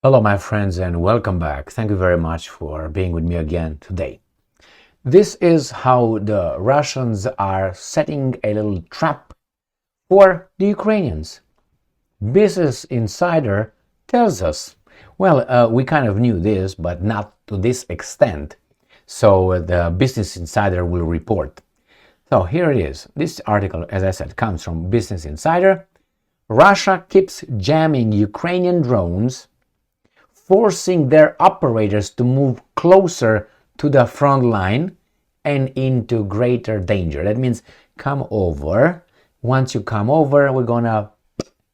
Hello, my friends, and welcome back. Thank you very much for being with me again today. This is how the Russians are setting a little trap for the Ukrainians. Business Insider tells us. Well, we kind of knew this, but not to this extent. So the Business Insider will report. So here it is. This article, as I said, comes from Business Insider. Russia keeps jamming Ukrainian drones, forcing their operators to move closer to the front line and into greater danger. That means come over. Once you come over, we're gonna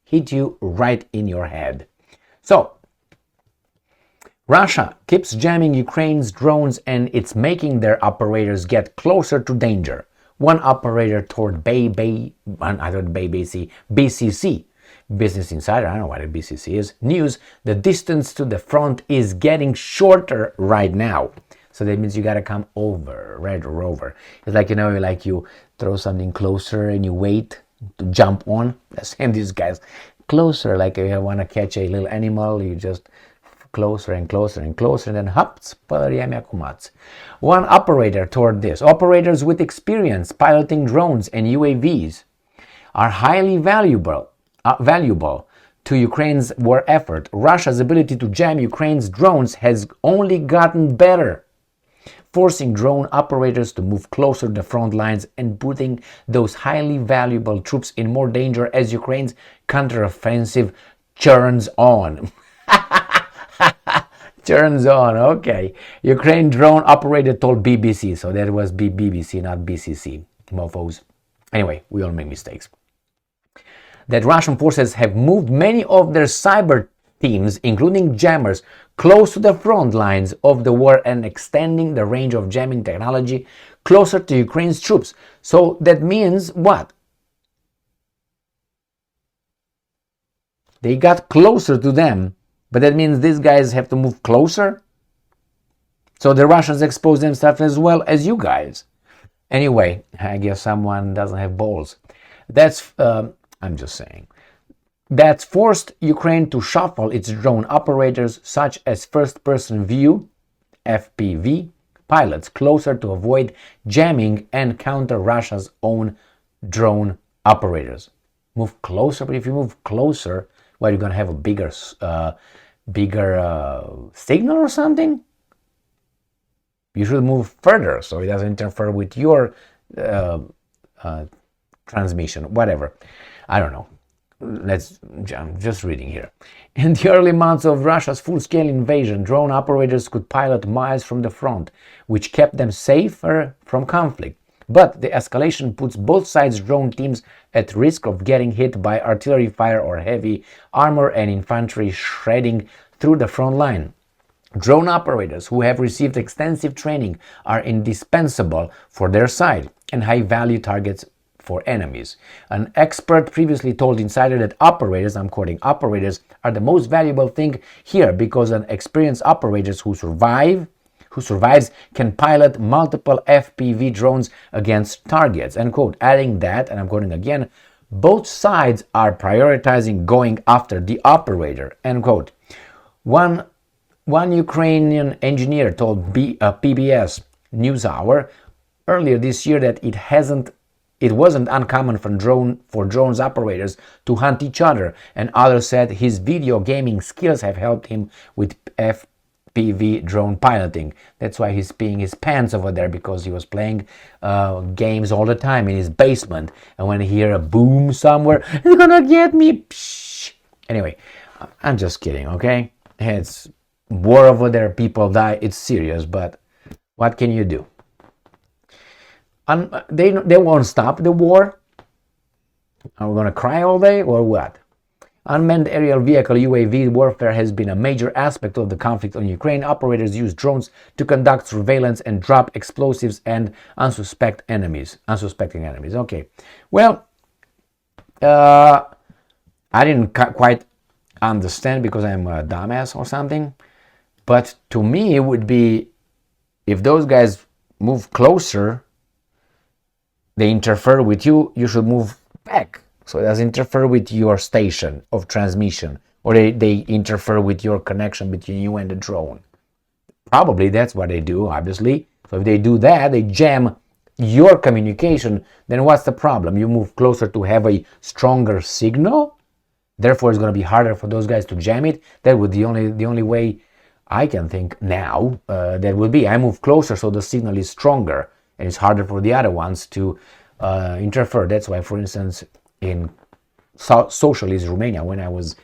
hit you right in your head. So, Russia keeps jamming Ukraine's drones and it's making their operators get closer to danger. One operator told BCC, Business Insider, I don't know what a BCC is, news, the distance to the front is getting shorter right now. So that means you gotta come over, right or over. It's like, like you throw something closer and you wait to jump on. The same, these guys, closer, like if you wanna catch a little animal, you just closer and closer and closer, and then hops, one operator told this, operators with experience piloting drones and UAVs are highly valuable to Ukraine's war effort. Russia's ability to jam Ukraine's drones has only gotten better, forcing drone operators to move closer to the front lines and putting those highly valuable troops in more danger as Ukraine's counteroffensive churns on. Turns on, okay. Ukraine drone operator told BBC, so that was BBC, not BCC, mofos. Anyway, we all make mistakes. That Russian forces have moved many of their cyber teams, including jammers, close to the front lines of the war and extending the range of jamming technology closer to Ukraine's troops. So that means what? They got closer to them, but that means these guys have to move closer? So the Russians expose themselves as well as you guys. Anyway, I guess someone doesn't have balls. I'm just saying. That's forced Ukraine to shuffle its drone operators, such as first-person view, FPV, pilots closer to avoid jamming and counter Russia's own drone operators. Move closer, but if you move closer, well, you're going to have a bigger signal or something? You should move further so it doesn't interfere with your transmission, whatever. I don't know. I'm just reading here. In the early months of Russia's full-scale invasion, drone operators could pilot miles from the front, which kept them safer from conflict. But the escalation puts both sides' drone teams at risk of getting hit by artillery fire or heavy armor and infantry shredding through the front line. Drone operators who have received extensive training are indispensable for their side and high-value targets for enemies. An expert previously told Insider that operators, I'm quoting, operators are the most valuable thing here because an experienced operators who survives can pilot multiple FPV drones against targets, end quote, adding that, and I'm quoting again, both sides are prioritizing going after the operator, end quote. One Ukrainian engineer told PBS NewsHour earlier this year that it wasn't uncommon for drones operators to hunt each other, and others said his video gaming skills have helped him with FPV drone piloting. That's why he's peeing his pants over there, because he was playing games all the time in his basement, and when he hear a boom somewhere, it's gonna get me. Psh. Anyway, I'm just kidding, okay? It's war over there, people die, it's serious, but what can you do? They won't stop the war. Are we going to cry all day or what? Unmanned aerial vehicle UAV warfare has been a major aspect of the conflict on Ukraine. Operators use drones to conduct surveillance and drop explosives and unsuspecting enemies. Okay. Well, I didn't quite understand because I'm a dumbass or something. But to me, it would be if those guys move closer, they interfere with you, you should move back so it doesn't interfere with your station of transmission, or they interfere with your connection between you and the drone. Probably that's what they do, obviously. So if they do that, they jam your communication, then what's the problem? You move closer to have a stronger signal, therefore it's going to be harder for those guys to jam it. That would the only way I can think now. That would be I move closer so the signal is stronger and it's harder for the other ones to interfere. That's why, for instance, in socialist Romania, when I was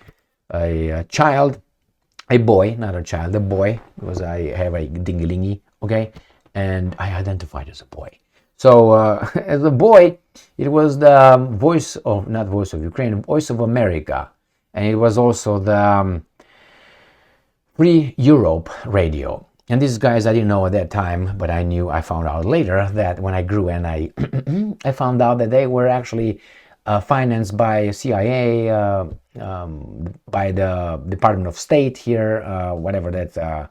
a child, a boy, not a child, a boy, because I have a dingalingy, okay, and I identified as a boy. So as a boy, it was the not Voice of Ukraine, Voice of America, and it was also the Free Europe radio. And these guys I didn't know at that time, but I found out later that when I grew and I I found out that they were actually financed by CIA, by the Department of State here, whatever that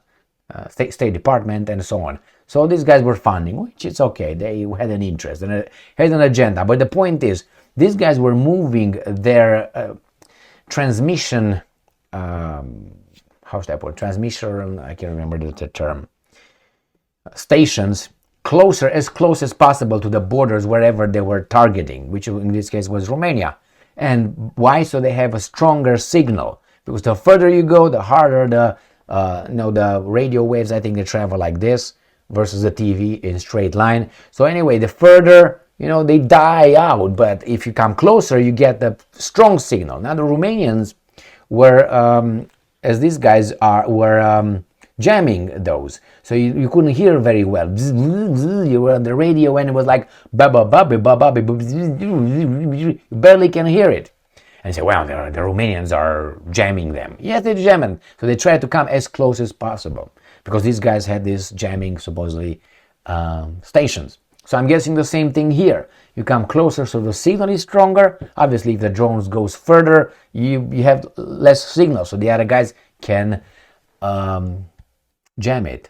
State Department, and so on. So these guys were funding, which is okay. They had an interest and had an agenda. But the point is, these guys were moving their transmission. How should I put it? Transmission? I can't remember the term. Stations as close as possible to the borders wherever they were targeting, which in this case was Romania. And why? So they have a stronger signal, because the further you go, the harder the radio waves. I think they travel like this versus the TV in straight line. So anyway, the further, they die out, but if you come closer, you get the strong signal. Now the Romanians were, as these guys were jamming those, so you couldn't hear very well. You were on the radio and it was like you barely can hear it. And you say, well, the Romanians are jamming them. Yes, they're jamming. So they try to come as close as possible, because these guys had these jamming, supposedly, stations. So I'm guessing the same thing here. You come closer so the signal is stronger. Obviously, if the drones goes further, you have less signal, so the other guys can jam it.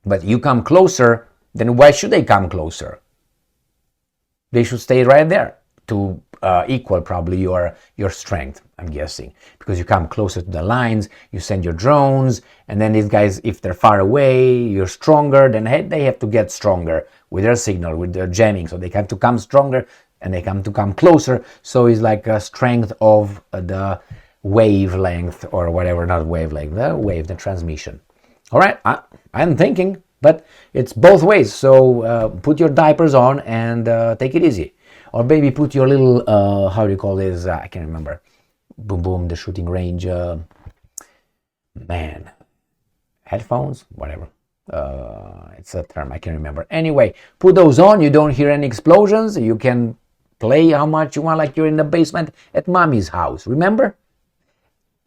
But you come closer, then why should they come closer? They should stay right there to equal probably your strength, I'm guessing, because you come closer to the lines, you send your drones, and then these guys, if they're far away, you're stronger, then they have to get stronger with their signal, with their jamming, so they have to come stronger and they have to come closer. So it's like a strength of the wavelength, or whatever, not wavelength, the transmission. All right, I'm thinking, but it's both ways. So put your diapers on and take it easy. Or maybe put your little, how do you call this? I can't remember. Boom, boom, the shooting range. Headphones? Whatever. It's a term, I can't remember. Anyway, put those on. You don't hear any explosions. You can play how much you want, like you're in the basement at mommy's house. Remember?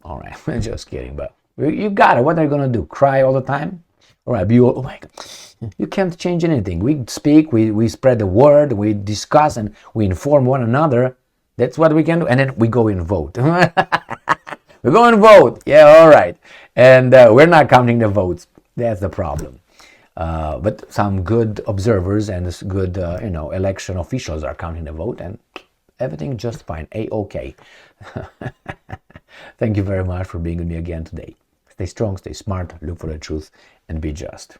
All right, just kidding. But you got it. What are you going to do? Cry all the time? All right, oh my God. You can't change anything. We speak, we spread the word, we discuss, and we inform one another. That's what we can do. And then we go and vote. We go and vote. Yeah, all right. And we're not counting the votes. That's the problem. But some good observers and good, election officials are counting the vote, and everything just fine. A-okay. Thank you very much for being with me again today. Stay strong, stay smart, look for the truth, and be just.